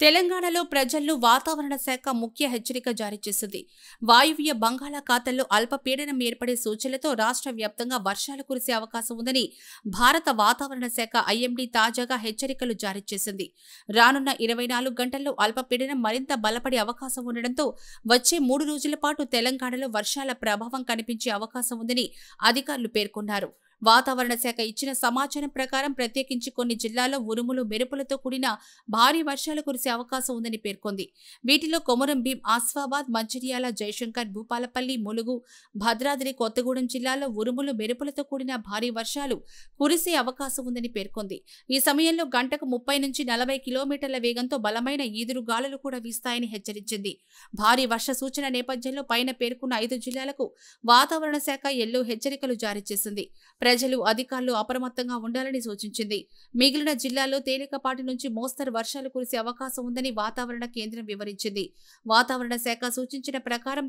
తెలంగాణలో ప్రజలను వాతావరణ శాఖ ముఖ్య హెచ్చరిక జారీ చేసింది. వాయువ్య బంగాళాఖాతంలో అల్పపీడనం ఏర్పడే సూచనలతో రాష్ట్ర వ్యాప్తంగా వర్షాలు కురిసే అవకాశం ఉందని భారత వాతావరణ శాఖ ఐఎండీ తాజాగా హెచ్చరికలు జారీ చేసింది. రానున్న 24 గంటల్లో అల్పపీడనం మరింత బలపడే అవకాశం ఉండడంతో వచ్చే 3 రోజుల పాటు తెలంగాణలో వర్షాల ప్రభావం కనిపించే అవకాశం ఉందని అధికారులు పేర్కొన్నారు. వాతావరణ శాఖ ఇచ్చిన సమాచారం ప్రకారం ప్రత్యేకించి కొన్ని జిల్లాల్లో ఉరుములు మెరుపులతో కూడిన భారీ వర్షాలు కురిసే అవకాశం ఉందని పేర్కొంది. వీటిలో కొమురం భీం, ఆస్వాబాద్, మంచిర్యాల, జయశంకర్, భూపాలపల్లి, ములుగు, భద్రాద్రి కొత్తగూడెం జిల్లాల్లో ఉరుములు మెరుపులతో కూడిన భారీ వర్షాలు కురిసే అవకాశం ఉందని పేర్కొంది. ఈ సమయంలో గంటకు 30 నుంచి 40 కిలోమీటర్ల వేగంతో బలమైన ఈదురు గాలులు కూడా వీస్తాయని హెచ్చరించింది. భారీ వర్ష సూచన నేపథ్యంలో పైన పేర్కొన్న 5 జిల్లాలకు వాతావరణ శాఖ ఎల్లో హెచ్చరికలు జారీ చేసింది. ప్రజలు, అధికారులు అప్రమత్తంగా ఉండాలని సూచించింది. మిగిలిన జిల్లాల్లో తేలికపాటి నుంచి మోస్తరు వర్షాలు కురిసే అవకాశం ఉందని వాతావరణ కేంద్రం వివరించింది. వాతావరణ శాఖ సూచించిన ప్రకారం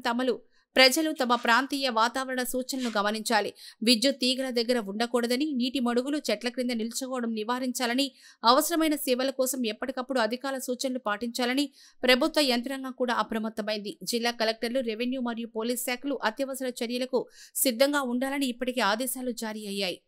ప్రజలు తమ ప్రాంతీయ వాతావరణ సూచనలను గమనించాలి. విద్యుత్ తీగల దగ్గర ఉండకూడదని, నీటి మడుగులు, చెట్ల క్రింద నిల్చుకోవడం నివారించాలని, అవసరమైన సేవల కోసం ఎప్పటికప్పుడు అధికారుల సూచనలు పాటించాలని ప్రభుత్వ యంత్రాంగం కూడా అప్రమత్తమైంది. జిల్లా కలెక్టర్లు, రెవెన్యూ మరియు పోలీస్ శాఖలు అత్యవసర చర్యలకు సిద్ధంగా ఉండాలని ఇప్పటికే ఆదేశాలు జారీ అయ్యాయి.